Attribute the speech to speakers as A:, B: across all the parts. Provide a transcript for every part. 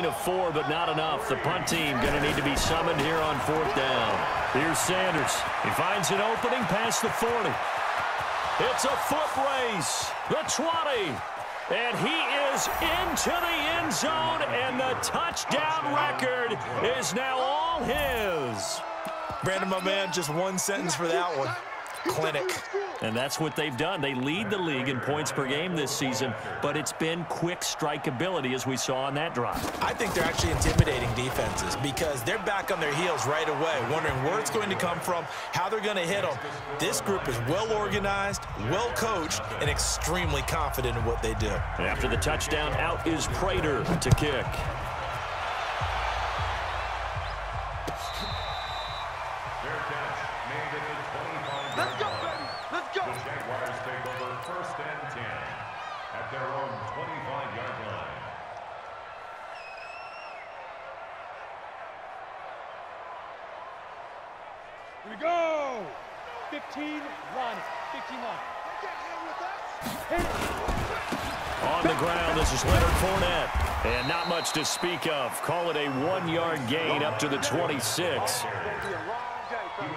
A: of 4, but not enough. The punt team going to need to be summoned here on 4th down. Here's Sanders. He finds an opening past the 40. It's a foot race. The 20. And he is into the end zone, and the touchdown record is now all his.
B: Brandon, my man, just one sentence for that one. Clinic.
A: And that's what they've done. They lead the league in points per game this season, but it's been quick strikeability as we saw on that drive.
B: I think they're actually intimidating defenses because they're back on their heels right away, wondering where it's going to come from, how they're going to hit them. This group is well organized, well coached, and extremely confident in what they do.
A: After the touchdown, out is Prater to kick.
C: Let's go, baby. Let's go. The Jaguars take over 1st and 10 at their own 25-yard line.
D: Here we go. 15 line. 15 line.
A: On the ground, this is Leonard Fournette. And not much to speak of. Call it a 1-yard gain up to the 26.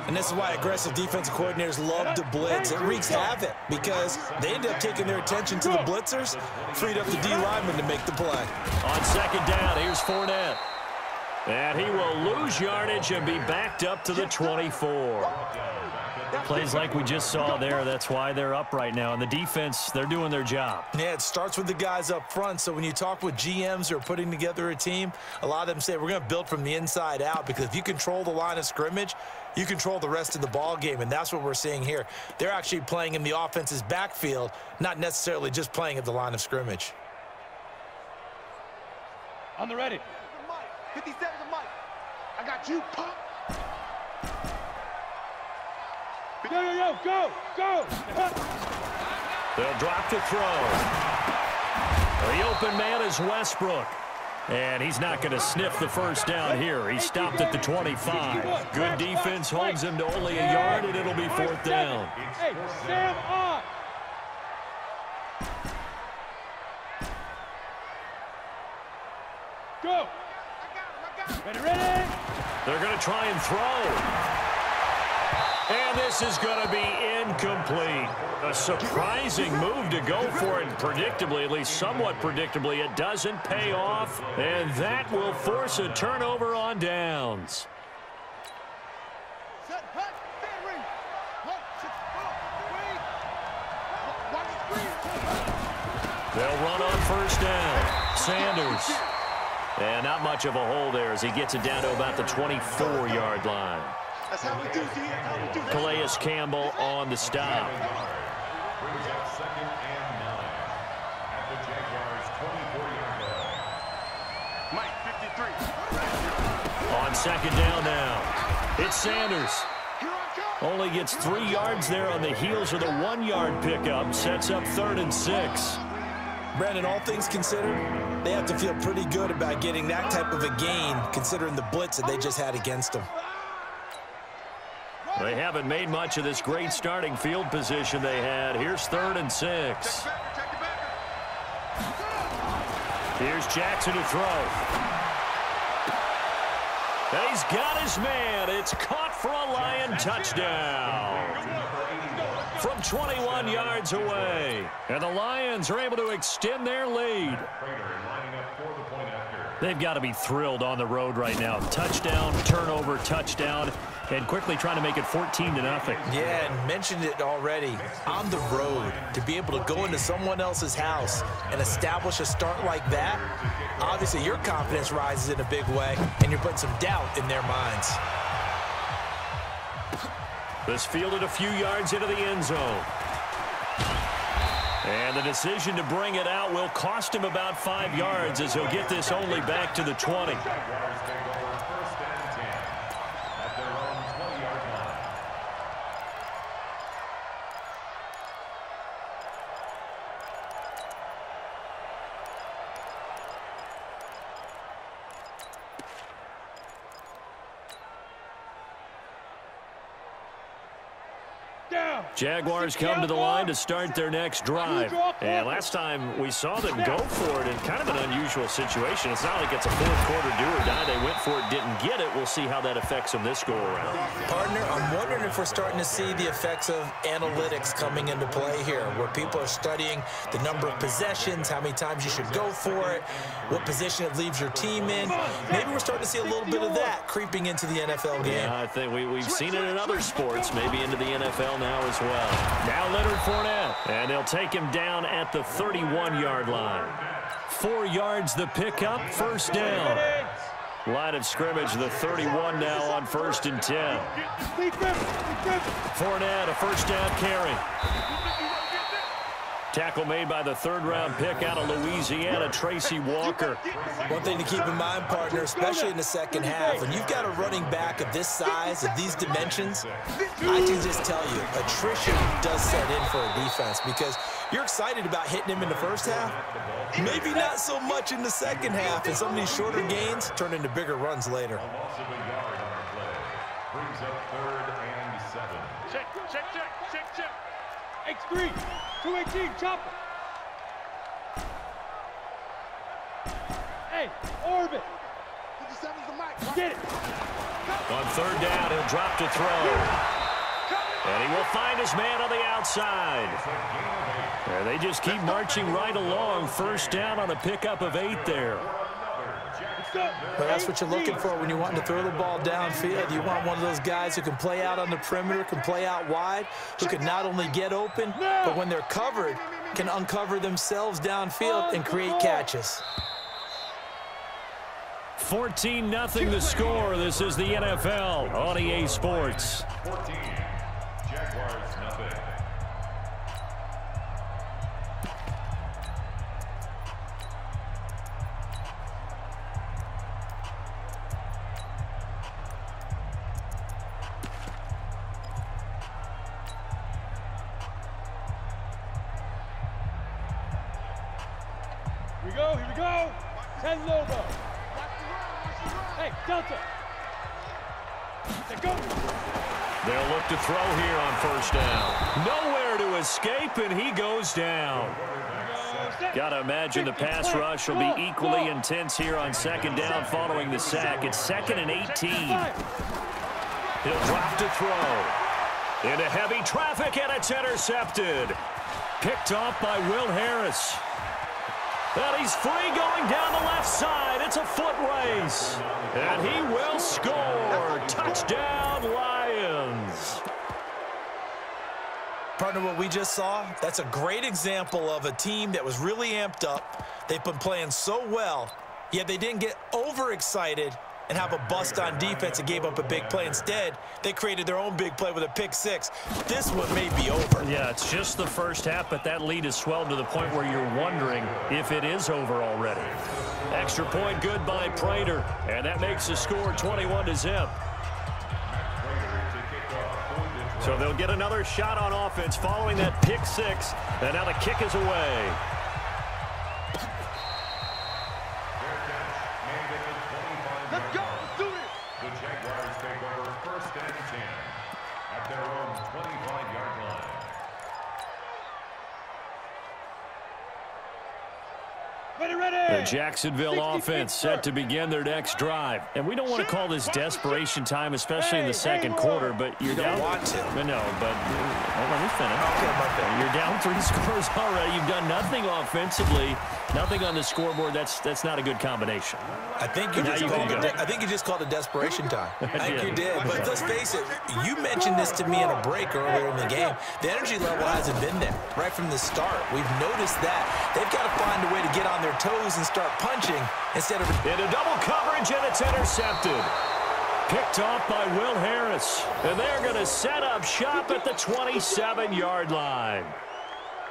B: And this is why aggressive defensive coordinators love to blitz. It wreaks havoc because they end up taking their attention to the blitzers, freed up the D lineman to make the play.
A: On 2nd down, here's Fournette. And he will lose yardage and be backed up to the 24. Plays like we just saw there. That's why they're up right now. And the defense, they're doing their job.
B: Yeah, it starts with the guys up front. So when you talk with GMs who are putting together a team, a lot of them say we're going to build from the inside out, because if you control the line of scrimmage, you control the rest of the ball game, and that's what we're seeing here. They're actually playing in the offense's backfield, not necessarily just playing at the line of scrimmage.
D: On the ready.
C: 57 to Mike. I got you, pop.
D: Yo, go, go.
A: They'll drop to throw. The open man is Westbrook. And he's not going to sniff the first down here. He stopped at the 25. Good defense holds him to only a yard, and it'll be 4th down.
D: Hey, Sam on. Go. Ready.
A: They're going to try and throw. And this is going to be incomplete. A surprising move to go for it predictably, at least somewhat predictably. It doesn't pay off, and that will force a turnover on downs. They'll run on 1st down. Sanders. And not much of a hole there as he gets it down to about the 24-yard line.
C: That's how we do,
A: Calais Campbell on the stop.
C: Brings up 2nd and 9 at the Jaguars' 24-yard line. Mike, 53.
A: On 2nd down now. It's Sanders. Only gets 3 yards there on the heels of the 1-yard pickup. Sets up 3rd and 6.
B: Brandon, all things considered, they have to feel pretty good about getting that type of a gain, considering the blitz that they just had against them.
A: They haven't made much of this great starting field position they had. Here's 3rd and 6. Here's Jackson to throw. He's got his man. It's caught for a Lion touchdown from 21 yards away. And the Lions are able to extend their lead. They've got to be thrilled on the road right now. Touchdown, turnover, touchdown, and quickly trying to make it 14-0.
B: Yeah, and mentioned it already. On the road, to be able to go into someone else's house and establish a start like that, obviously your confidence rises in a big way, and you're putting some doubt in their minds.
A: This fielded a few yards into the end zone. And the decision to bring it out will cost him about 5 yards as he'll get this only back to the 20.
D: Down.
A: Jaguars come to the line to start their next drive. And last time we saw them go for it in kind of an unusual situation. It's not like it's a fourth quarter do or die. They went for it, didn't get it. We'll see how that affects them this go-around.
B: Partner, I'm wondering if we're starting to see the effects of analytics coming into play here, where people are studying the number of possessions, how many times you should go for it, what position it leaves your team in. Maybe we're starting to see a little bit of that creeping into the NFL game.
A: Yeah, I think we've seen it in other sports, maybe into the NFL now as well. Now Leonard Fournette, and they'll take him down at the 31-yard line. 4 yards the pickup, first down. Line of scrimmage, the 31 now on 1st and 10. Fournette, a first down carry. Tackle made by the third-round pick out of Louisiana, Tracy Walker.
B: One thing to keep in mind, partner, especially in the second half, when you've got a running back of this size, of these dimensions, I can just tell you, attrition does set in for a defense because you're excited about hitting him in the first half. Maybe not so much in the second half, and some of these shorter gains turn into bigger runs later.
C: A loss of a yard on the play. Brings up 3rd and 7.
D: Check. X3, 218, chopper. Hey, orbit. 57's the mic. Get it.
A: On 3rd down, he'll drop to throw. And he will find his man on the outside. And they just keep marching right along. First down on a pickup of 8 there.
B: Well, that's what you're looking for when you're wanting to throw the ball downfield. You want one of those guys who can play out on the perimeter, can play out wide, who can not only get open, but when they're covered, can uncover themselves downfield and create catches.
A: 14-0 the score. This is the NFL on EA Sports.
C: 14. Jaguars, nothing.
D: Here we go. 10 Lobo. Hey, Delta. Go.
A: They'll look to throw here on first down. Nowhere to escape, and he goes down. Got to imagine the pass rush will be equally intense here on 2nd down following the sack. It's 2nd and 18. He'll drop to throw. Into heavy traffic, and it's intercepted. Picked off by Will Harris. And he's free going down the left side. It's a foot race. And he will score. Touchdown, Lions.
B: Partner, what we just saw, that's a great example of a team that was really amped up. They've been playing so well, yet they didn't get overexcited and have a bust on defense and gave up a big play. Instead, they created their own big play with a pick 6. This one may be over.
A: Yeah, it's just the first half, but that lead has swelled to the point where you're wondering if it is over already. Extra point good by Prater, and that makes the score 21-0. So they'll get another shot on offense following that pick 6, and now the kick is away.
C: Let's go. Let's do it. The Jaguars take over 1st and 10 at their own 25-yard line.
A: The Jacksonville offense set to begin their next drive. And we don't want to call this desperation time, especially in the second quarter, but you're down.
B: You don't want to.
A: No, but let me finish.
B: Okay, my bad.
A: You're down 3 scores already. You've done nothing offensively, nothing on the scoreboard. That's not a good combination.
B: I think you just called it desperation time. I think you did. But let's face it, you mentioned this to me in a break earlier in the game. The energy level hasn't been there right from the start. We've noticed that. They've got to find a way to get on their toes and start punching instead of...
A: Into double coverage, and it's intercepted. Picked off by Will Harris. And they're going to set up shop at the 27-yard line.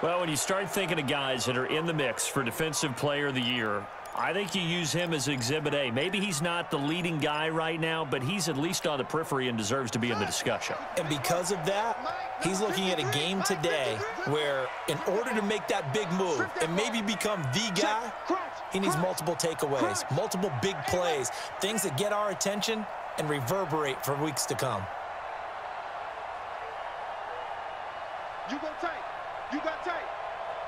A: Well, when you start thinking of guys that are in the mix for Defensive Player of the Year, I think you use him as Exhibit A. Maybe he's not the leading guy right now, but he's at least on the periphery and deserves to be in the discussion.
B: And because of that, he's looking at a game today where in order to make that big move and maybe become the guy, he needs multiple takeaways, multiple big plays, things that get our attention and reverberate for weeks to come.
E: You go tight. You got tight.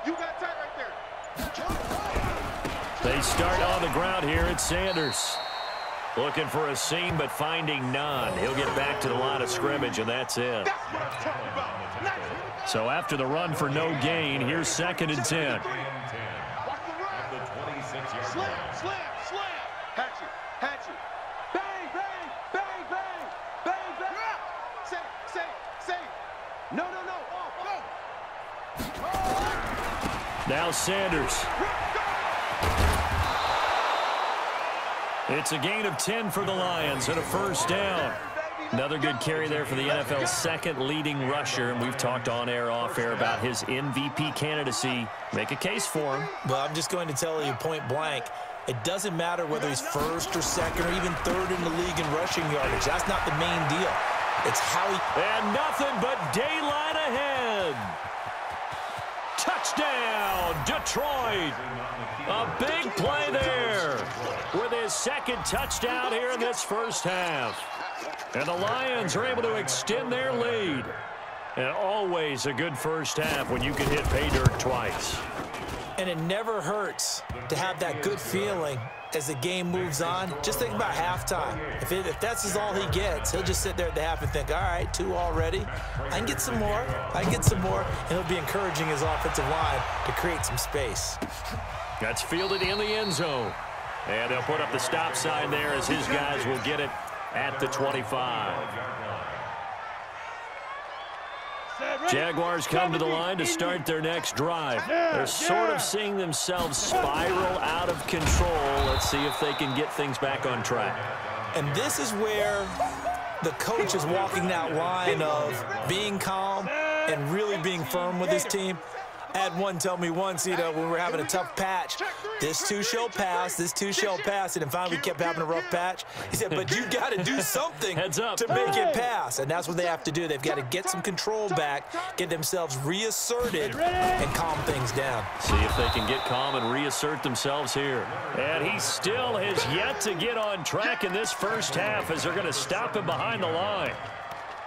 E: You got tight right there.
A: They start on the ground here. It's Sanders. Looking for a seam, but finding none. He'll get back to the line of scrimmage, and that's it.
E: That's what I'm talking about. Nice.
A: So after the run for no gain, here's 2nd and 10.
E: Watch the run. Slam, slam, slam. Hatchet, hatchet. Bang, bang, bang, bang, bang, bang. Say. No. Oh.
A: Now Sanders. It's a gain of 10 for the Lions and a first down. Another good carry there for the NFL's 2nd leading rusher, and we've talked on air, off air about his MVP candidacy. Make a case for him.
B: Well, I'm just going to tell you point blank, it doesn't matter whether he's 1st or 2nd or even 3rd in the league in rushing yardage. That's not the main deal. It's how he...
A: And nothing but daylight ahead. Touchdown, Detroit. A big play there with his 2nd touchdown here in this first half. And the Lions are able to extend their lead. And always a good first half when you can hit pay dirt twice.
B: And it never hurts to have that good feeling as the game moves on. Just think about halftime. If that's all he gets, he'll just sit there at the half and think, all right, 2 already. I can get some more. And he'll be encouraging his offensive line to create some space.
A: That's fielded in the end zone. And they'll put up the stop sign there as his guys will get it at the 25. Jaguars come to the line to start their next drive. They're sort of seeing themselves spiral out of control. Let's see if they can get things back on track.
B: And this is where the coach is walking that line of being calm and really being firm with his team. I had one tell me once, when we were having a tough patch, this too shall pass, and then finally we kept having a rough patch. He said, but you got to do something to make it pass, and that's what they have to do. They've got to get some control back, get themselves reasserted, and calm things down.
A: See if they can get calm and reassert themselves here. And he still has yet to get on track in this first half as they're going to stop him behind the line.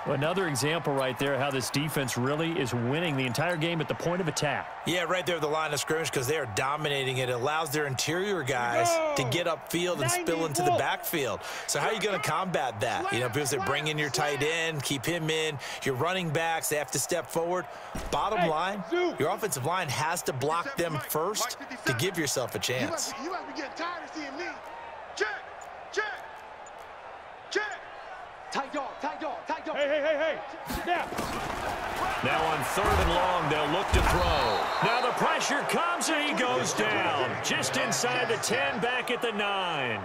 A: Another example right there how this defense really is winning the entire game at the point of attack.
B: Yeah, right there at the line of scrimmage because they are dominating it. It allows their interior guys to get upfield and spill into the backfield. So how are you going to combat that? People say bring in your tight end, keep him in. Your running backs, they have to step forward. Bottom line, your offensive line has to block them first to give yourself a chance.
E: You might be getting tired of seeing me. Check. Tight dog.
D: Hey. Snap.
A: Now on 3rd and long, they'll look to throw. Now the pressure comes and he goes down. Just inside the 10, back at the 9.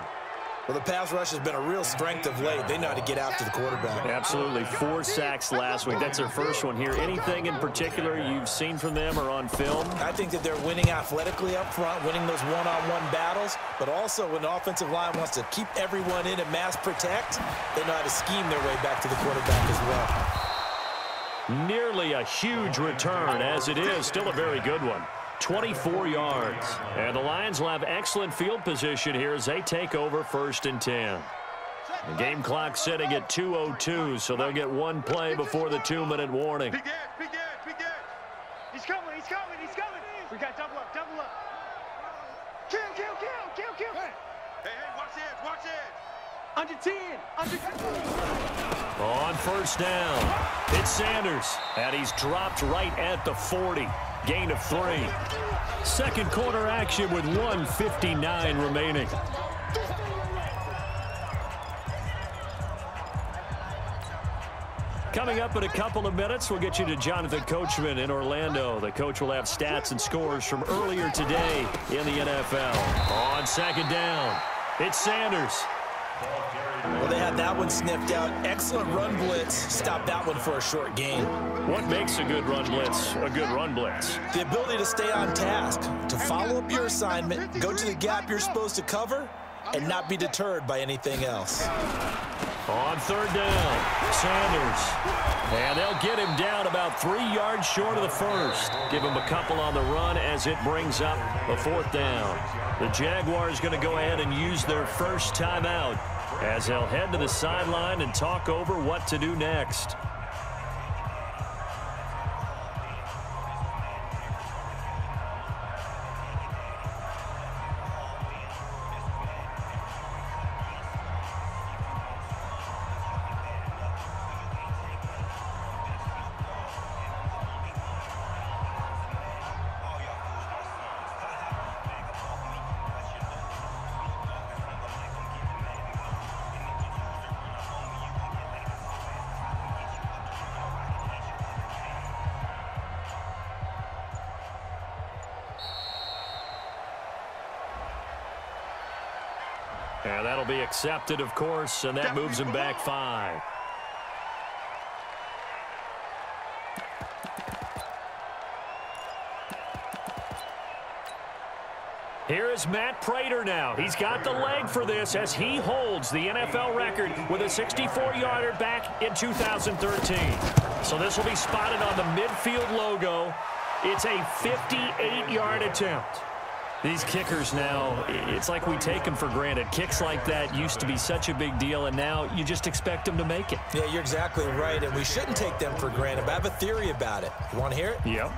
B: Well, the pass rush has been a real strength of late. They know how to get after the quarterback.
A: Absolutely. 4 sacks last week. That's their first one here. Anything in particular you've seen from them or on film?
B: I think that they're winning athletically up front, winning those one-on-one battles, but also when the offensive line wants to keep everyone in and mass protect, they know how to scheme their way back to the quarterback as well.
A: Nearly a huge return as it is. Still a very good one. 24 yards. And the Lions will have excellent field position here as they take over 1st and 10. The game clock setting at 2:02, so they'll get one play before the 2-minute warning.
E: Big Ed. He's coming. We got double up. Kill. Hey, watch it. Under 10.
A: On 1st down, it's Sanders, and he's dropped right at the 40. Gain of 3. Second quarter action with 1:59 remaining. Coming up in a couple of minutes, we'll get you to Jonathan Coachman in Orlando. The coach will have stats and scores from earlier today in the NFL. On 2nd down, it's Sanders.
B: Well, they had that one sniffed out. Excellent run blitz. Stopped that one for a short gain.
A: What makes a good run blitz a good run blitz?
B: The ability to stay on task, to follow up your assignment, go to the gap you're supposed to cover, and not be deterred by anything else.
A: On 3rd down, Sanders. And they'll get him down about 3 yards short of the first. Give him a couple on the run as it brings up a 4th down. The Jaguars going to go ahead and use their first timeout as they'll head to the sideline and talk over what to do next. And that'll be accepted, of course, and that moves him back 5. Here is Matt Prater now. He's got the leg for this as he holds the NFL record with a 64-yarder back in 2013. So this will be spotted on the midfield logo. It's a 58-yard attempt. These kickers now, it's like we take them for granted. Kicks like that used to be such a big deal, and now you just expect them to make it.
B: Yeah, you're exactly right, and we shouldn't take them for granted. But I have a theory about it. You want to hear it?
A: Yep.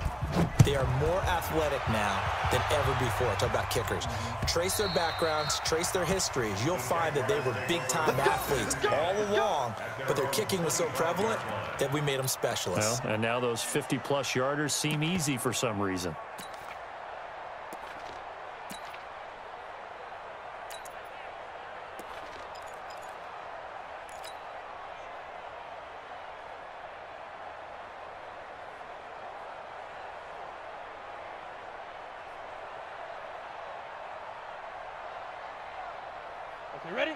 B: They are more athletic now than ever before. Talk about kickers. Trace their backgrounds, trace their histories. You'll find that they were big-time athletes all along, but their kicking was so prevalent that we made them specialists.
A: Well, and now those 50-plus yarders seem easy for some reason.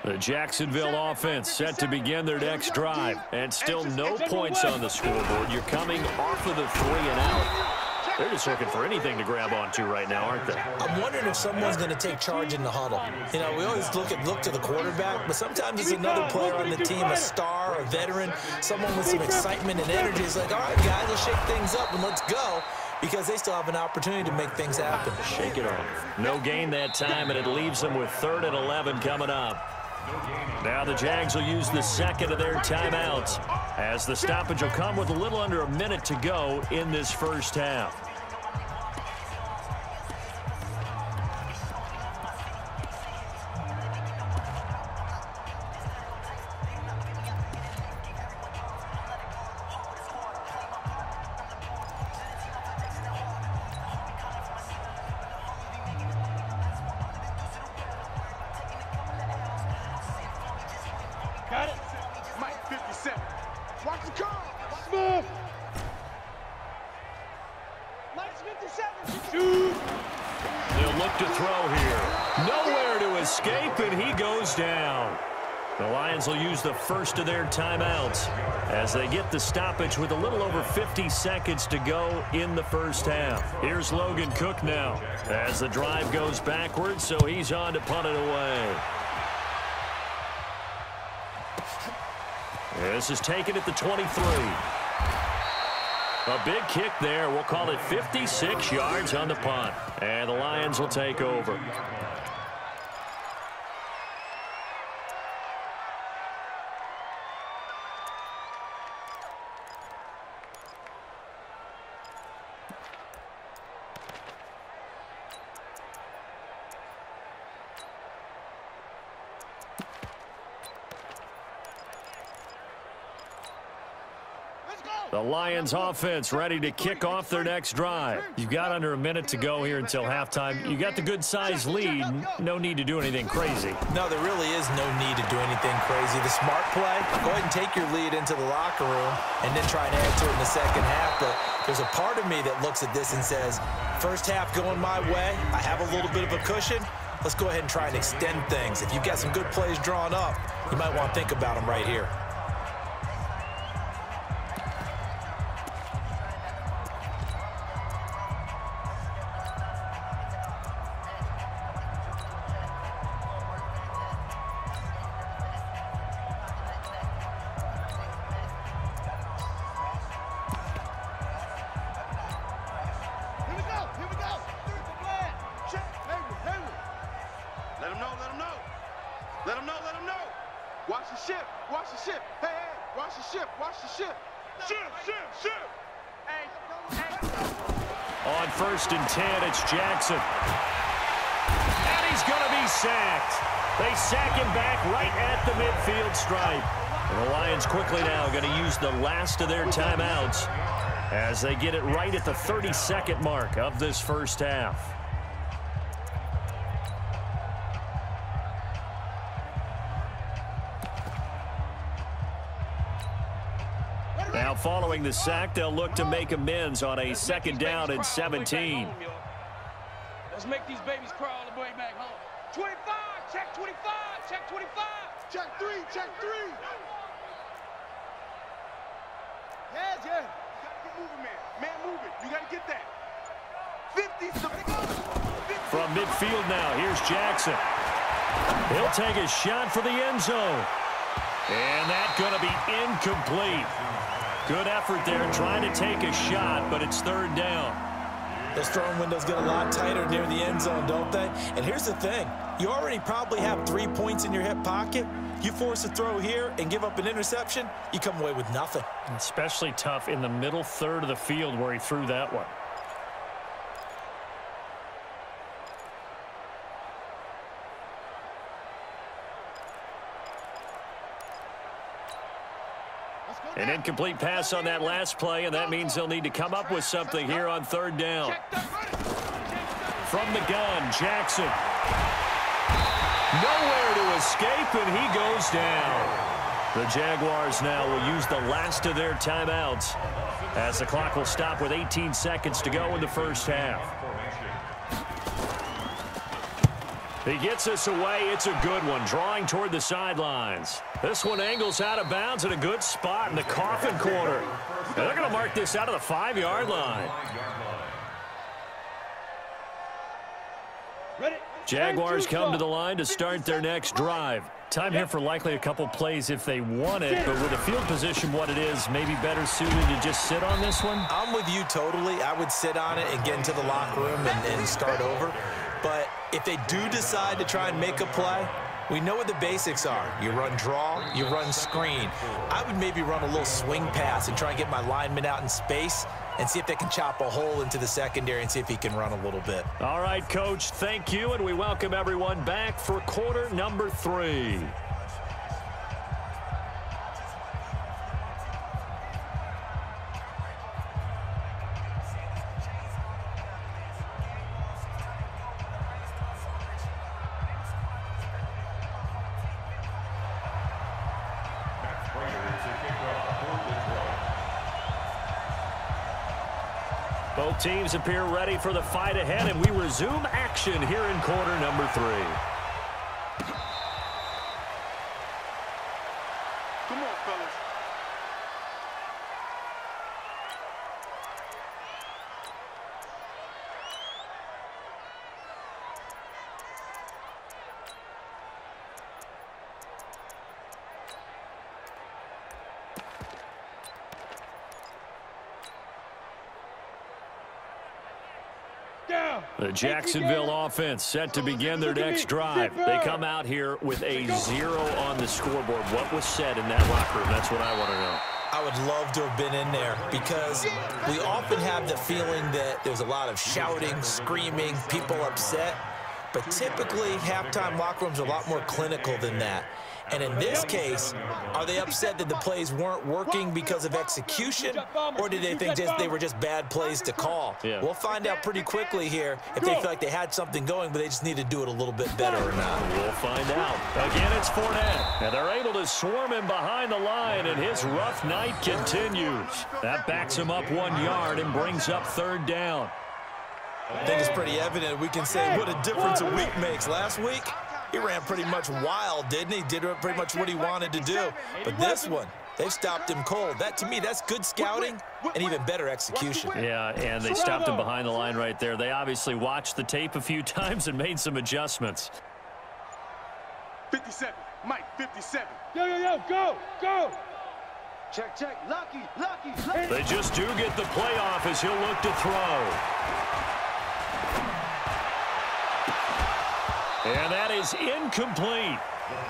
A: The Jacksonville offense set to begin their next drive. And still no points on the scoreboard. You're coming off of the 3 and out. They're just looking for anything to grab onto right now, aren't they?
B: I'm wondering if someone's going to take charge in the huddle. You know, we always look to the quarterback, but sometimes it's another player on the team, a star, a veteran, someone with some excitement and energy. It's like, all right, guys, let's shake things up and let's go, because they still have an opportunity to make things happen.
A: Shake it off. No gain that time, and it leaves them with 3rd and 11 coming up. Now the Jags will use the second of their timeouts, as the stoppage will come with a little under a minute to go in this first half.
E: Got it. Mike 57. Watch the car. Smooth. Mike's 57. Shoot.
A: They'll look to throw here. Nowhere to escape, and he goes down. The Lions will use the first of their timeouts as they get the stoppage with a little over 50 seconds to go in the first half. Here's Logan Cook now as the drive goes backwards, so he's on to punt it away. This is taken at the 23. A big kick there. We'll call it 56 yards on the punt. And the Lions will take over. The Lions offense ready to kick off their next drive. You've got under a minute to go here until halftime. You got the good-sized lead. No need to do anything crazy.
B: No, there really is no need to do anything crazy. The smart play, go ahead and take your lead into the locker room and then try and add to it in the second half. But there's a part of me that looks at this and says, first half going my way, I have a little bit of a cushion. Let's go ahead and try and extend things. If you've got some good plays drawn up, you might want to think about them right here.
A: On 1st and 10, it's Jackson. And he's going to be sacked. They sack him back right at the midfield stripe. And the Lions quickly now going to use the last of their timeouts as they get it right at the 30-second mark of this first half. Now, following the sack, they'll look to make amends on a 2nd down and 17.
D: Let's make these babies crawl all the way back home. 25! Check 25. Check 25.
E: Check 3. Check 3.
D: Yes, yes.
E: You gotta get moving, man. Man moving. You gotta get that. 50.
A: From midfield now, here's Jackson. He'll take a shot for the end zone. And that's going to be incomplete. Good effort there trying to take a shot, but it's third down.
B: Those throwing windows get a lot tighter near the end zone, don't they? And here's the thing. You already probably have 3 points in your hip pocket. You force a throw here and give up an interception, you come away with nothing.
A: Especially tough in the middle third of the field where he threw that one. An incomplete pass on that last play, and that means they'll need to come up with something here on third down. From the gun, Jackson. Nowhere to escape, and he goes down. The Jaguars now will use the last of their timeouts as the clock will stop with 18 seconds to go in the first half. He gets us away. It's a good one, drawing toward the sidelines. This one angles out of bounds in a good spot in the coffin corner. And they're going to mark this out of the 5-yard line. Jaguars come to the line to start their next drive. Time here for likely a couple plays if they want it, but with the field position what it is, maybe better suited to just sit on this one?
B: I'm with you totally. I would sit on it and get into the locker room and start over. But if they do decide to try and make a play, we know what the basics are. You run draw, you run screen. I would maybe run a little swing pass and try and get my lineman out in space and see if they can chop a hole into the secondary and see if he can run a little bit.
A: All right, Coach, thank you, and we welcome everyone back for quarter number 3. Both teams appear ready for the fight ahead, and we resume action here in quarter number 3.
E: Come on, fellas.
A: The Jacksonville offense set to begin their next drive. They come out here with a 0 on the scoreboard. What was said in that locker room? That's what I want to know.
B: I would love to have been in there because we often have the feeling that there's a lot of shouting, screaming, people upset. But typically, halftime locker rooms are a lot more clinical than that. And in this case, are they upset that the plays weren't working because of execution, or did they think they were just bad plays to call?
A: Yeah.
B: We'll find out pretty quickly here if they feel like they had something going, but they just need to do it a little bit better or not.
A: We'll find out. Again, it's Fournette, and they're able to swarm him behind the line, and his rough night continues. That backs him up 1 yard and brings up third down.
B: I think it's pretty evident. We can say what a difference a week makes. Last week, he ran pretty much wild, didn't he? Did pretty much what he wanted to do. But this one, they've stopped him cold. That, to me, that's good scouting and even better execution.
A: Yeah, and they stopped him behind the line right there. They obviously watched the tape a few times and made some adjustments.
E: 57. Mike, 57.
D: Yo, go, go.
E: Check, Lucky.
A: They just do get the play off as he'll look to throw. And that is incomplete.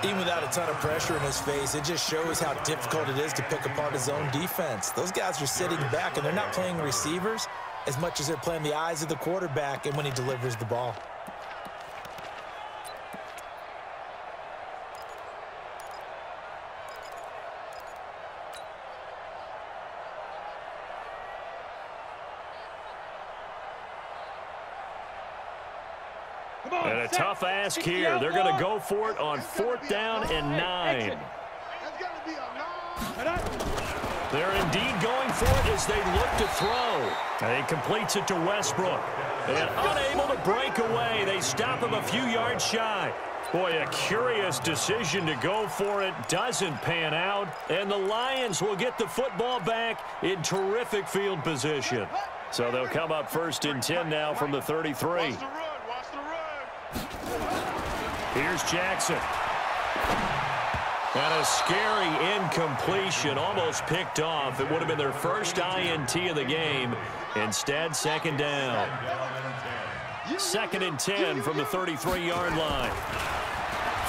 B: Even without a ton of pressure in his face, it just shows how difficult it is to pick apart his own defense. Those guys are sitting back, and they're not playing receivers as much as they're playing the eyes of the quarterback and when he delivers the ball.
A: And a tough ask here. They're going to go for it on 4th down and 9. They're indeed going for it as they look to throw. And he completes it to Westbrook. And unable to break away, they stop him a few yards shy. Boy, a curious decision to go for it. Doesn't pan out. And the Lions will get the football back in terrific field position. So they'll come up 1st and 10 now from the 33.
E: Watch the run.
A: Here's Jackson. And a scary incompletion, almost picked off. It would have been their first INT of the game. Instead, 2nd down. 2nd and 10 from the 33-yard line.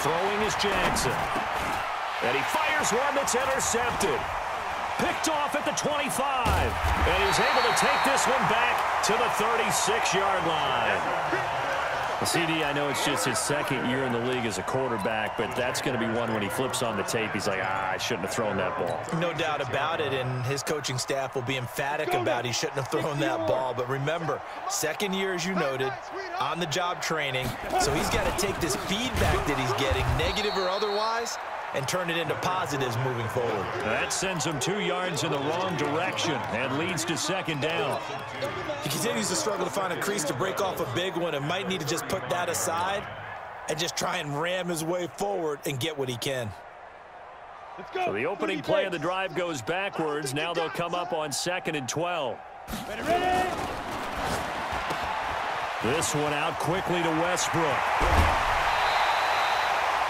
A: Throwing is Jackson. And he fires one that's intercepted. Picked off at the 25. And he's able to take this one back to the 36-yard line. CD, I know it's just his 2nd year in the league as a quarterback, but that's going to be one when he flips on the tape. He's like, I shouldn't have thrown that ball.
B: No doubt about it, and his coaching staff will be emphatic about he shouldn't have thrown that ball. But remember, 2nd year, as you noted, on-the-job training, so he's got to take this feedback that he's getting, negative or otherwise, and turn it into positives moving forward.
A: That sends him 2 yards in the wrong direction and leads to 2nd down.
B: He continues to struggle to find a crease to break off a big one and might need to just put that aside and just try and ram his way forward and get what he can.
A: So the opening play of the drive goes backwards. Now they'll come up on 2nd and 12. This one out quickly to Westbrook.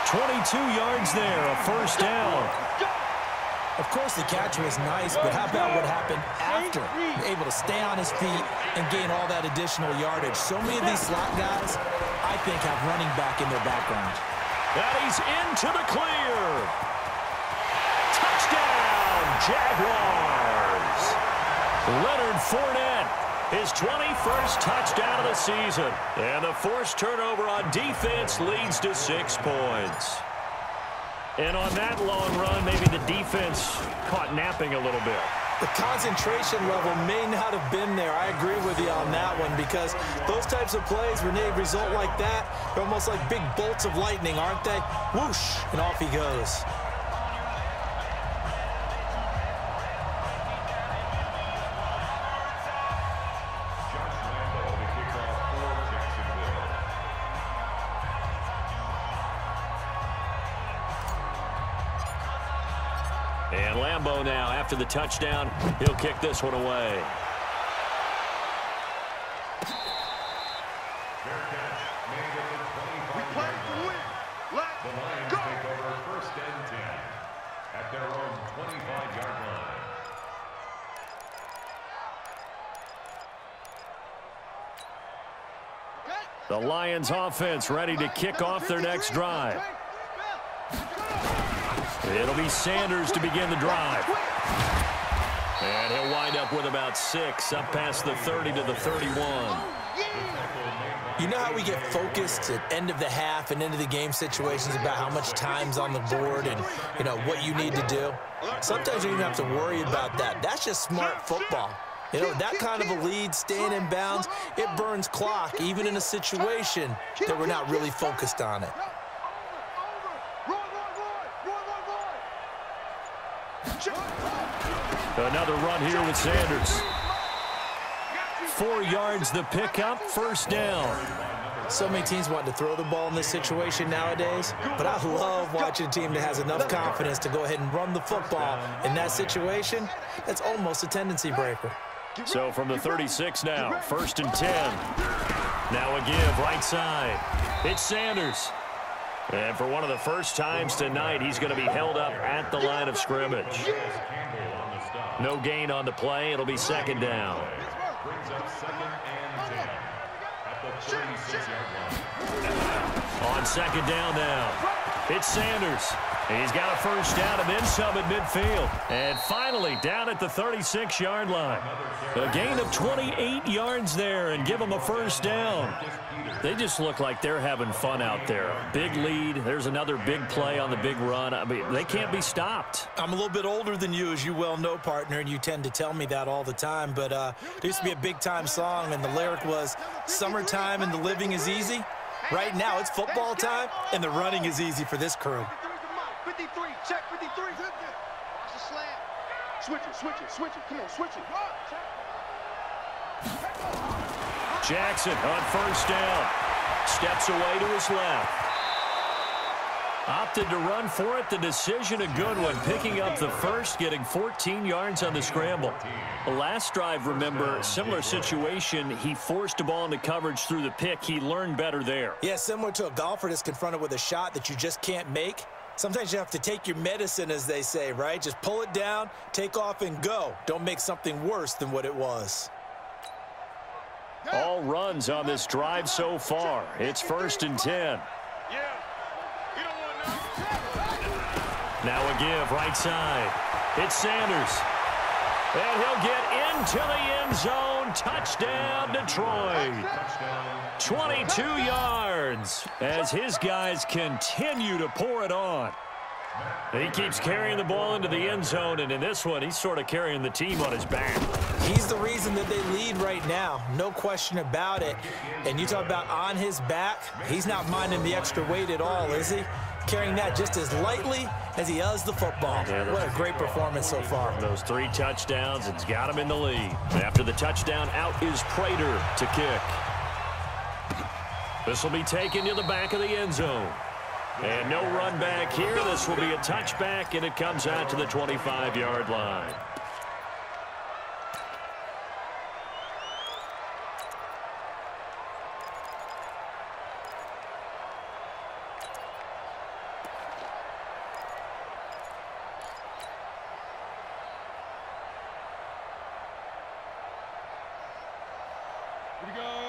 A: 22 yards there, a 1st down.
B: Of course, the catch was nice, but how about what happened after? Able to stay on his feet and gain all that additional yardage. So many of these slot guys, I think, have running back in their background.
A: And he's into the clear. Touchdown, Jaguars. Leonard Fournette, his 21st touchdown of the season. And the forced turnover on defense leads to 6 points. And on that long run, maybe the defense caught napping a little bit.
B: The concentration level may not have been there. I agree with you on that one, because those types of plays, when they result like that, they're almost like big bolts of lightning, aren't they? Whoosh, and off he goes.
A: And Lambeau now, after the touchdown, he'll kick this one away.
E: We play to win. Let's
C: The Lions
E: go.
C: take over 1st and 10 at their own 25-yard line.
A: The Lions offense ready to kick off their next drive. It'll be Sanders to begin the drive. And he'll wind up with about 6, up past the 30 to the 31.
B: You know how we get focused at end of the half and into the game situations about how much time's on the board and, you know, what you need to do? Sometimes you don't even have to worry about that. That's just smart football. You know, that kind of a lead, staying in bounds, it burns clock, even in a situation that we're not really focused on it.
A: Another run here with Sanders. 4 yards the pickup, 1st down.
B: So many teams want to throw the ball in this situation nowadays, but I love watching a team that has enough confidence to go ahead and run the football in that situation. That's almost a tendency breaker.
A: So from the 36 now, 1st and 10. Now a give, right side. It's Sanders. And for one of the first times tonight, he's going to be held up at the line of scrimmage. No gain on the play. It'll be 2nd down.
C: Brings up 2nd and 10 at the 36-yard line.
A: On 2nd down now, it's Sanders. He's got a 1st down and then some at midfield. And finally down at the 36-yard line. A gain of 28 yards there and give him a 1st down. They just look like they're having fun out there. Big lead. There's another big play on the big run. I mean, they can't be stopped.
B: I'm a little bit older than you, as you well know, partner, and you tend to tell me that all the time. But there used to be a big-time song, and the lyric was, "Summertime and the living is easy." Right now, it's football time, and the running is easy for this crew.
E: 53, check 53. Watch the slant. Switch it. Come on, switch it.
A: Jackson on 1st down. Steps away to his left. Opted to run for it. The decision a good one. Picking up the first, getting 14 yards on the scramble. The last drive, remember, similar situation. He forced the ball into coverage through the pick. He learned better there.
B: Yeah, similar to a golfer that's confronted with a shot that you just can't make. Sometimes you have to take your medicine, as they say, right? Just pull it down, take off, and go. Don't make something worse than what it was.
A: All runs on this drive so far. It's 1st and 10. Now a give, right side. It's Sanders. And he'll get into the end zone. Touchdown, Detroit. 22 yards as his guys continue to pour it on. And he keeps carrying the ball into the end zone, and in this one, he's sort of carrying the team on his back.
B: He's the reason that they lead right now, no question about it. And you talk about on his back, he's not minding the extra weight at all, is he? Carrying that just as lightly as he does the football.
A: Yeah,
B: what a great performance so far.
A: Those 3 touchdowns, it's got him in the lead. After the touchdown, out is Prater to kick. This will be taken to the back of the end zone. And no run back here. This will be a touchback, and it comes out to the 25-yard line.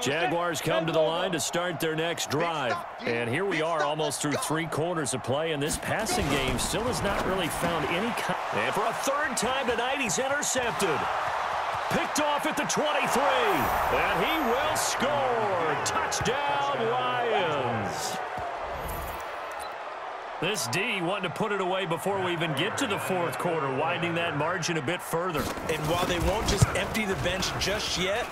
A: Jaguars come to the line to start their next drive. And here we are almost through 3 quarters of play, and this passing game still has not really found any kind. And for a 3rd time tonight, he's intercepted. Picked off at the 23. And he will score. Touchdown, Lions. This D wanting to put it away before we even get to the 4th quarter, widening that margin a bit further.
B: And while they won't just empty the bench just yet,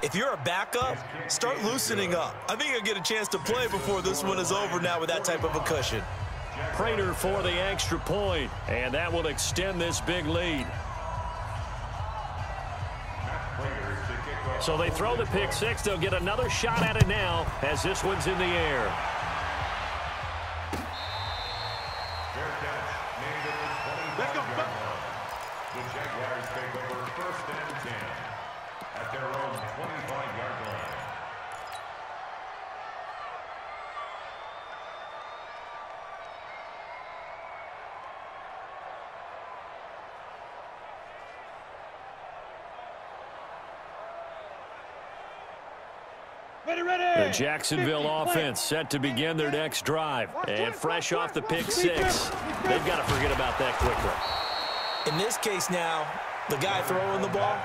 B: if you're a backup, start loosening up. I think you'll get a chance to play before this one is over now with that type of a cushion.
A: Prater for the extra point, and that will extend this big lead. So they throw the pick 6. They'll get another shot at it now as this one's in the air.
E: Let's go.
C: The Jaguars take over 1st and 10 at their own 25-yard line.
A: The Jacksonville offense set to begin their next drive. And fresh off the pick 6, they've got to forget about that quickly.
B: In this case now, the guy throwing the ball,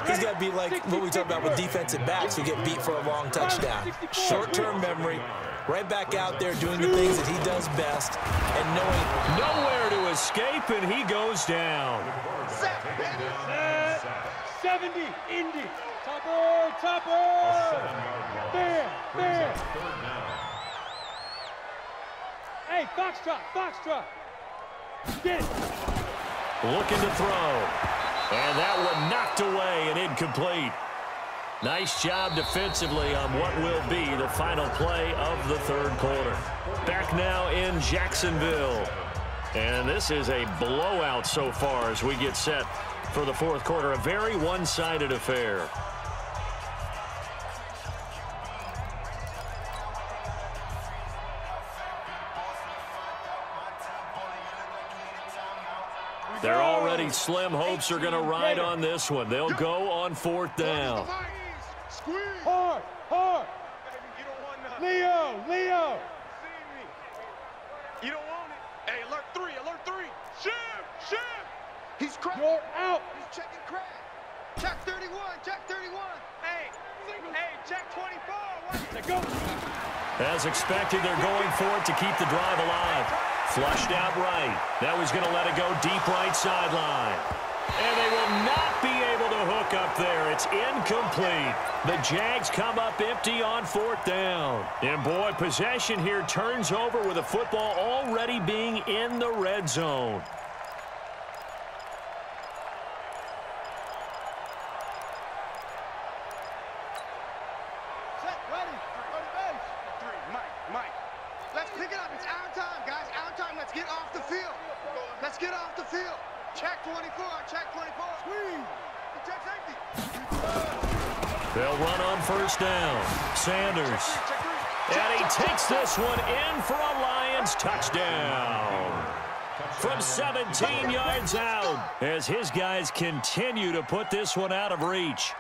B: he's got to be like what we talk about with defensive backs who get beat for a long touchdown. Short-term memory, right back out there doing the things that he does best and knowing
A: nowhere to escape, and he goes down.
D: 70, Indy. Topper. There. Hey, Foxtrot. Get it.
A: Looking to throw. And that one knocked away and incomplete. Nice job defensively on what will be the final play of the 3rd quarter. Back now in Jacksonville. And this is a blowout so far as we get set for the 4th quarter. A very one-sided affair. They're already slim hopes are going to ride on this one. They'll go on 4th down.
D: Hard. Leo.
E: You don't want it. Hey, alert 3. Shim. He's cracked.
D: You're out.
E: He's checking crack. Check 31. Hey, check 24.
D: Let go.
A: As expected, they're going for it to keep the drive alive. Flushed out right. Now he's going to let it go deep right sideline. And they will not be able to hook up there. It's incomplete. The Jags come up empty on 4th down. And boy, possession here turns over with the football already being in the red zone.
E: Set, ready. Go to base. 3, Mike. Let's pick it up. It's our time, guys. get off the field. Check 24. Check 24. Squeeze. Check safety.
A: They'll run on first down. Sanders. And he takes this one in for a Lions touchdown. From 17 yards out, as his guys continue to put this one out of reach.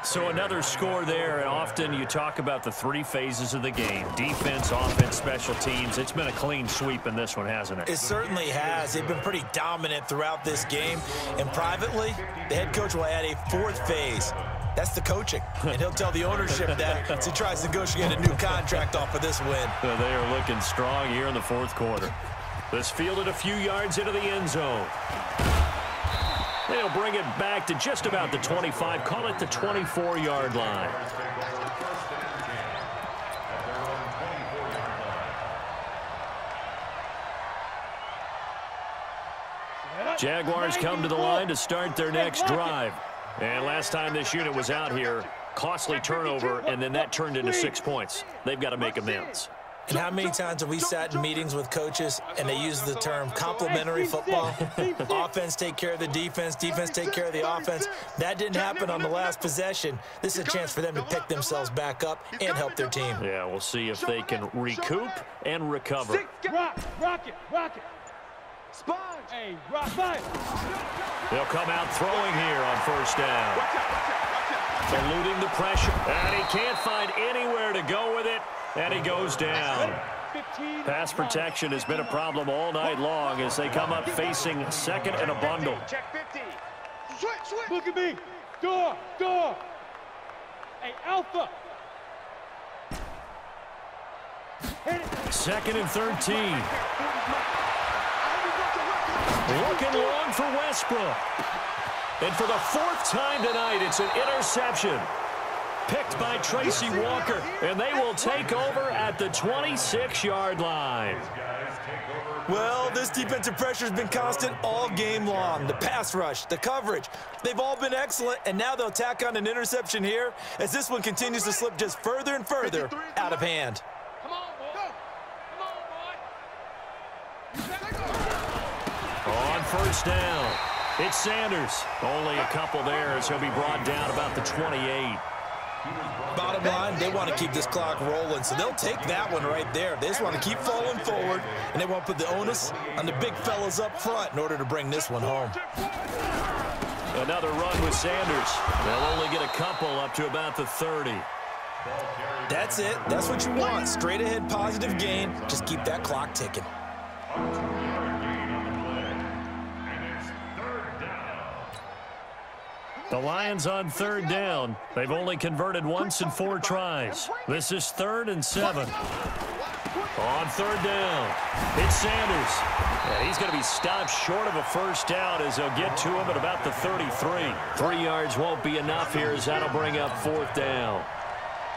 A: So another score there, and often you talk about the three phases of the game: defense, offense, special teams. It's been a clean sweep in this one, hasn't it?
B: It certainly has. They've been pretty dominant throughout this game. And privately, the head coach will add a fourth phase. That's the coaching. And he'll tell the ownership that as he tries to negotiate a new contract off of this win.
A: They are looking strong here in the fourth quarter. This fielded a few yards into the end zone. They'll bring it back to just about the 25. Call it the 24-yard line. Jaguars come to the line to start their next drive. And last time this unit was out here, costly turnover, and then that turned into 6 points. They've got to make amends.
B: And how many times have we sat in meetings with coaches and they use the term complementary football? Offense take care of the defense, defense take care of the offense. That didn't happen on the last possession. This is a chance for them to pick themselves back up and help their team.
A: Yeah, we'll see if they can recoup and recover.
D: Rock it.
E: Sponge.
D: Hey, rock five.
A: They'll come out throwing here on first down. Eluding the pressure. And he can't find anywhere to go with it. And he goes down. Pass protection has been a problem all night long as they come up facing second and a bundle.
E: Check 50. Switch.
D: Look at me. Door. Hey, Alpha. Hit it.
A: Second and 13. Looking long for Westbrook. And for the fourth time tonight, it's an interception. Picked by Tracy Walker, and they will take over at the 26-yard line.
B: Well, this defensive pressure has been constant all game long. The pass rush, the coverage, they've all been excellent, and now they'll tack on an interception here as this one continues to slip just further and further out of hand.
E: Come on, boy.
A: On first down, it's Sanders. Only a couple there as he'll be brought down about the 28.
B: Bottom line, they want to keep this clock rolling, so they'll take that one right there. They just want to keep falling forward, and they want to put the onus on the big fellas up front in order to bring this one home.
A: Another run with Sanders. They'll only get a couple up to about the 30.
B: That's it. That's what you want. Straight ahead positive gain. Just keep that clock ticking.
A: The Lions on third down. They've only converted once in 4 tries. This is 3rd and 7. On third down, it's Sanders. And he's going to be stopped short of a first down as they'll get to him at about the 33. 3 yards won't be enough here as that'll bring up 4th down.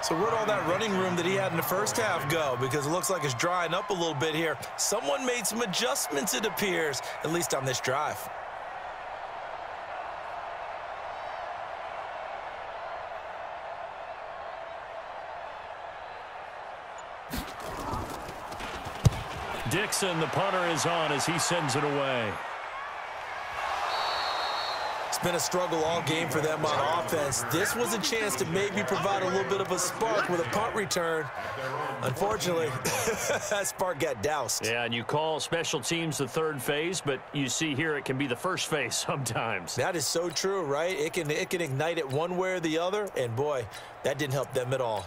B: So where'd all that running room that he had in the first half go? Because it looks like it's drying up a little bit here. Someone made some adjustments, it appears, at least on this drive.
A: Dixon, the punter, is on as he sends it away.
B: It's been a struggle all game for them on offense. This was a chance to maybe provide a little bit of a spark with a punt return. Unfortunately, that spark got doused.
A: Yeah, and you call special teams the 3rd phase, but you see here it can be the 1st phase sometimes.
B: That is so true, right? It can ignite it one way or the other, and boy, that didn't help them at all.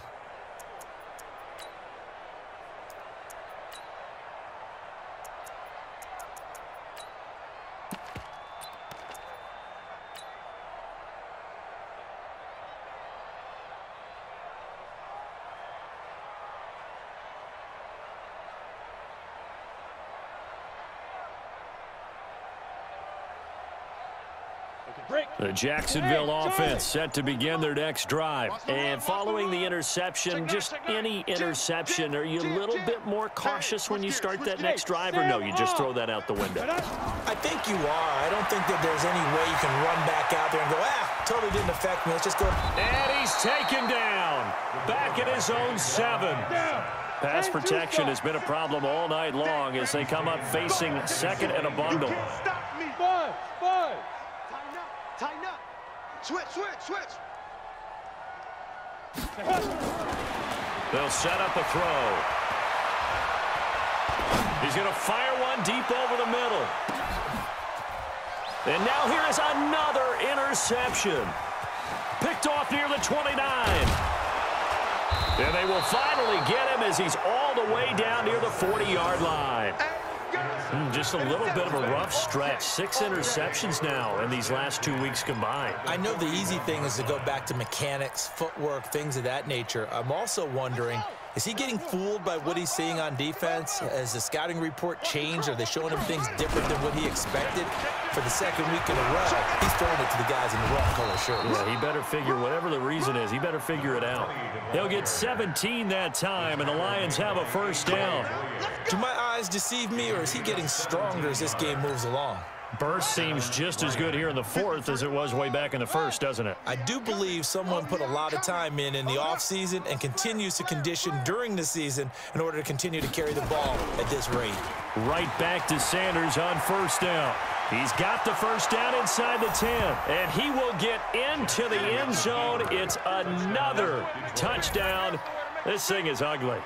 A: The Jacksonville offense set to begin their next drive. And following the interception, just any interception, are you a little bit more cautious when you start that next drive, or no, you just throw that out the window?
B: I think you are. I don't think that there's any way you can run back out there and go, totally didn't affect me. Let's just go.
A: And he's taken down. Back at his own 7. Pass protection has been a problem all night long as they come up facing second and a bundle.
D: Five.
E: Tighten up. Switch.
A: They'll set up a throw. He's going to fire one deep over the middle. And now here is another interception. Picked off near the 29. And they will finally get him as he's all the way down near the 40-yard line. Just a little bit of a rough stretch. 6 interceptions now in these last 2 weeks combined.
B: I know the easy thing is to go back to mechanics, footwork, things of that nature. I'm also wondering, is he getting fooled by what he's seeing on defense? Has the scouting report changed? Are they showing him things different than what he expected? For the second week in a row, he's throwing it to the guys in the wrong color shirts.
A: Yeah, he better figure, whatever the reason is, he better figure it out. He'll get 17 that time, and the Lions have a first down.
B: Do my eyes deceive me, or is he getting stronger as this game moves along?
A: Burst seems just as good here in the fourth as it was way back in the first, doesn't it?
B: I do believe someone put a lot of time in the offseason and continues to condition during the season in order to continue to carry the ball at this rate.
A: Right back to Sanders on first down. He's got the first down inside the 10, and he will get into the end zone. It's another touchdown. This thing is ugly.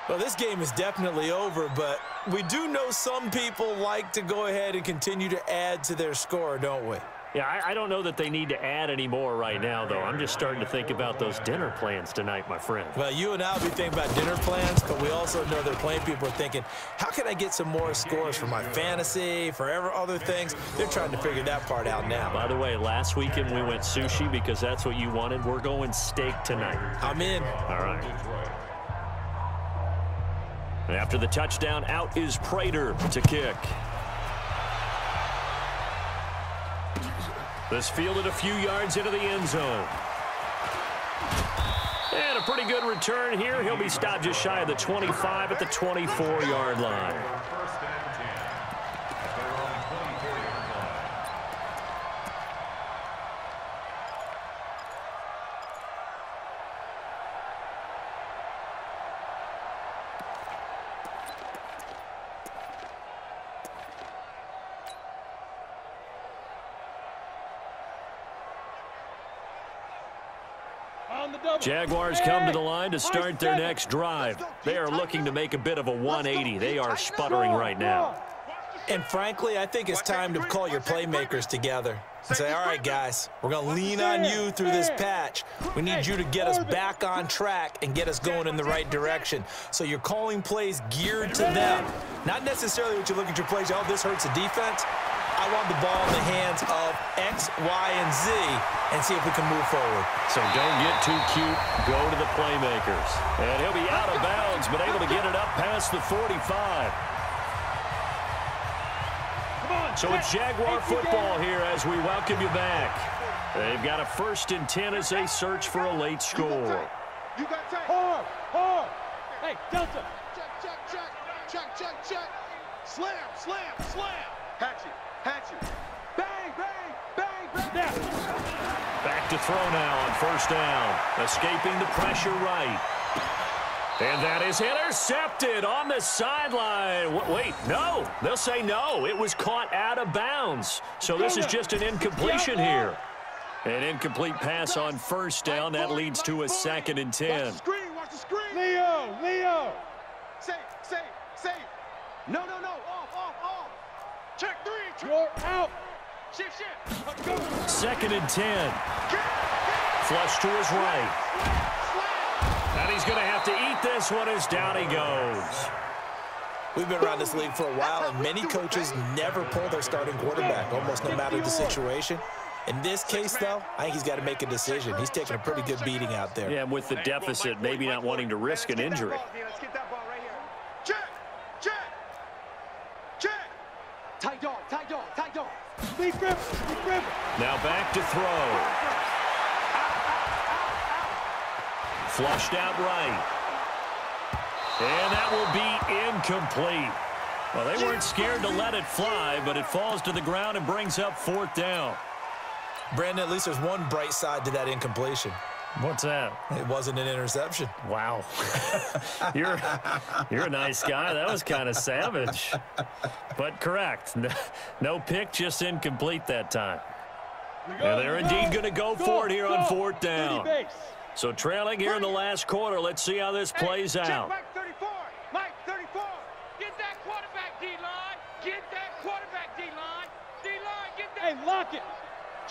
B: Well, this game is definitely over, but we do know some people like to go ahead and continue to add to their score, don't we?
A: Yeah, I don't know that they need to add any more right now, though. I'm just starting to think about those dinner plans tonight, my friend.
B: Well, you and I will be thinking about dinner plans, but we also know they're playing people are thinking, how can I get some more scores for my fantasy, for other things? They're trying to figure that part out now.
A: By the way, last weekend we went sushi because that's what you wanted. We're going steak tonight.
B: I'm in.
A: All right. After the touchdown, out is Prater to kick. This fielded a few yards into the end zone. And a pretty good return here. He'll be stopped just shy of the 25 at the 24-yard line. Jaguars come to the line to start their next drive. They are looking to make a bit of a 180. They are sputtering right now.
B: And frankly, I think it's time to call your playmakers together and say, all right, guys, we're going to lean on you through this patch. We need you to get us back on track and get us going in the right direction. So you're calling plays geared to them. Not necessarily what you look at your plays, oh, this hurts the defense. I want the ball in the hands of X, Y, and Z and see if we can move forward.
A: So don't get too cute. Go to the playmakers. And he'll be out of bounds, but able to get it up past the 45. So it's Jaguar football here as we welcome you back. They've got a 1st and 10 as they search for a late score.
E: You got time.
D: Hard. Hey, Delta.
E: Check. Slam. Hatchet. Bang.
A: Back to throw now on 1st down. Escaping the pressure right. And that is intercepted on the sideline. Wait, no. They'll say no. It was caught out of bounds. So this is just an incompletion here. An incomplete pass on 1st down. That leads to a 2nd and 10.
E: Watch the screen.
D: Leo.
E: Say. No. Off. Check 3.
D: You're out.
E: Shift.
A: 2nd and 10. Flush to his right. And he's going to have to eat this one as down he goes.
B: We've been around this league for a while, and many coaches never pull their starting quarterback, almost no matter the situation. In this case, though, I think he's got to make a decision. He's taking a pretty good beating out there.
A: Yeah, with the deficit, maybe not wanting to risk an injury.
E: Let's get that ball right here. Check. Tight dog.
D: Big grip.
A: Now back to throw. Flushed out right. And that will be incomplete. Well, they weren't scared to let it fly, but it falls to the ground and brings up 4th down.
B: Brandon, at least there's one bright side to that incompletion.
A: What's that?
B: It wasn't an interception.
A: Wow. You're a nice guy. That was kind of savage. But correct. No pick, just incomplete that time. And they're indeed going to go for it here on fourth down. So trailing here in the last quarter. Let's see how this plays out.
E: Mike 34. Mike 34. Get that quarterback, D-line. Get that quarterback, D-line. D-line, get that.
D: Hey, lock it.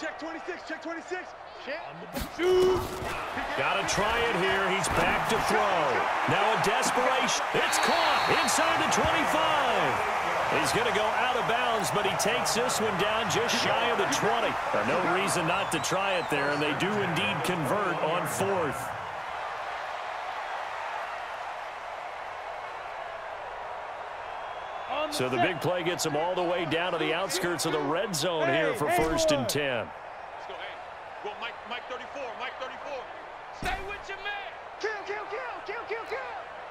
E: Check 26. Check 26.
D: Shoot.
A: Got to try it here. He's back to throw. Now a desperation. It's caught inside the 25. He's going to go out of bounds, but he takes this one down just shy of the 20. No reason not to try it there, and they do indeed convert on fourth. So the big play gets him all the way down to the outskirts of the red zone here for first and 10.
E: Let's go, hey. Go, Mike 34. Mike 34. Stay with your man. Kill.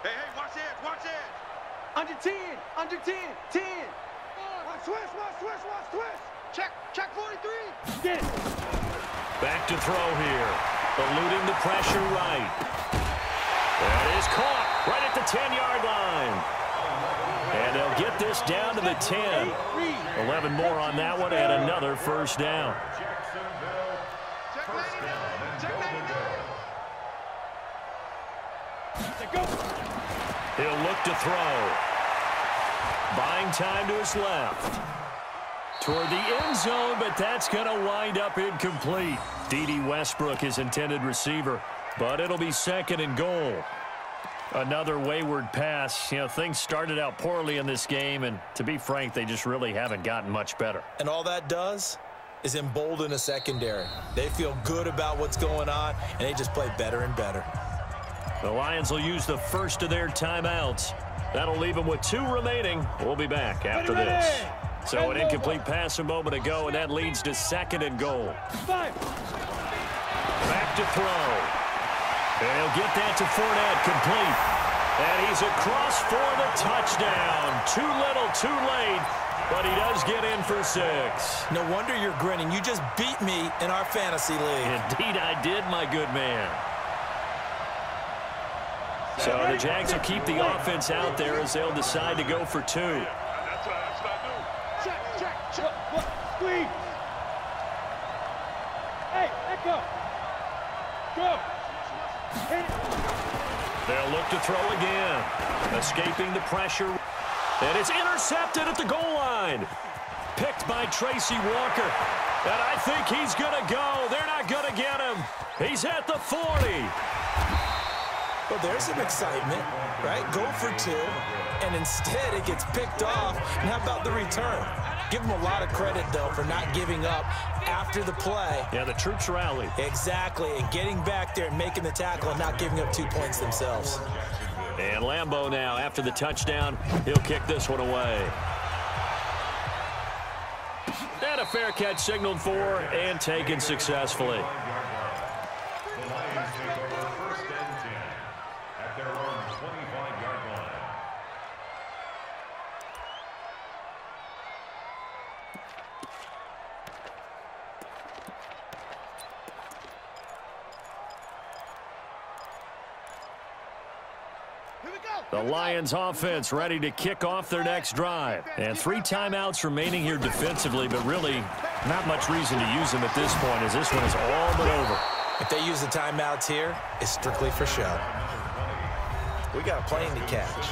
E: Hey, watch edge. Watch edge.
F: Under 10, under 10, 10.
E: Watch twist. Check 43.
D: Get it.
A: Back to throw here. Eluding the pressure right. That is caught right at the 10-yard line. And they'll get this down to the 10. 11 more on that one and another first down. He'll look to throw. Buying time to his left. Toward the end zone, but that's going to wind up incomplete. D.D. Westbrook, his intended receiver, but it'll be second and goal. Another wayward pass. You know, things started out poorly in this game, and to be frank, they just really haven't gotten much better.
B: And all that does is embolden a secondary. They feel good about what's going on, and they just play better and better.
A: The Lions will use the first of their timeouts. That'll leave them with 2 remaining. We'll be back after this. So an incomplete pass a moment ago, and that leads to second and goal. Back to throw. And he'll get that to Fournette, complete. And he's across for the touchdown. Too little, too late, but he does get in for 6.
B: No wonder you're grinning. You just beat me in our fantasy league.
A: Indeed I did, my good man. So the Jags will keep the offense out there as they'll decide to go for 2.
E: That's what I do. Check.
D: Squeeze. Hey, echo. Go. Hit it.
A: They'll look to throw again. Escaping the pressure. And it's intercepted at the goal line. Picked by Tracy Walker. And I think he's going to go. They're not going to get him. He's at the 40.
B: Well, there's some excitement, right? Go for 2, and instead it gets picked off. And how about the return? Give them a lot of credit, though, for not giving up after the play.
A: Yeah, the troops rallied.
B: Exactly, and getting back there and making the tackle and not giving up 2 points themselves.
A: And Lambeau now, after the touchdown, he'll kick this one away. And a fair catch signaled for and taken successfully. The Lions offense ready to kick off their next drive. And 3 timeouts remaining here defensively, but really not much reason to use them at this point as this one is all but over.
B: If they use the timeouts here, it's strictly for show. We got a plane to catch.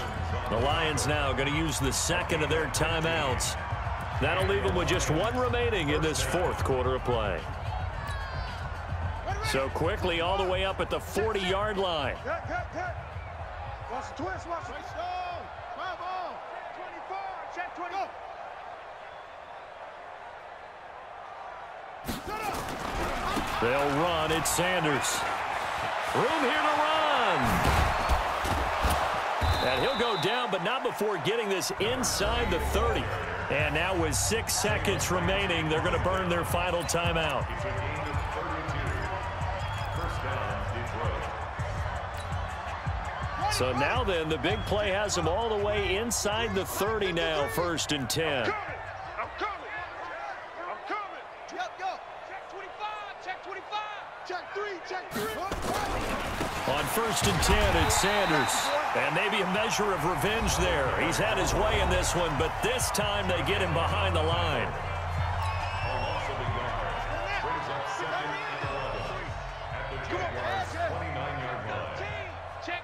A: The Lions now going to use the second of their timeouts. That'll leave them with just 1 remaining in this 4th quarter of play. So quickly all the way up at the 40-yard line.
E: Watch the twist. Watch the twist. Travel. 24. Check 20.
A: They'll run. It's Sanders. Room here to run. And he'll go down, but not before getting this inside the 30. And now with 6 seconds remaining, they're going to burn their final timeout. So now then, the big play has them all the way inside the 30 now, 1st and 10.
E: I'm coming. Yep, go. Check 25. Check 25. Check 3.
A: first and 10. It's Sanders. And maybe a measure of revenge there. He's had his way in this one, but this time they get him behind the line.
C: A loss of a yard brings up 2nd and 11 at the Jaguars' 29-yard line.
E: Check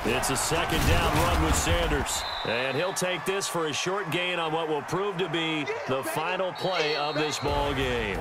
E: 13.
A: It's a second down run with Sanders. And he'll take this for a short gain on what will prove to be the final play of this ball game.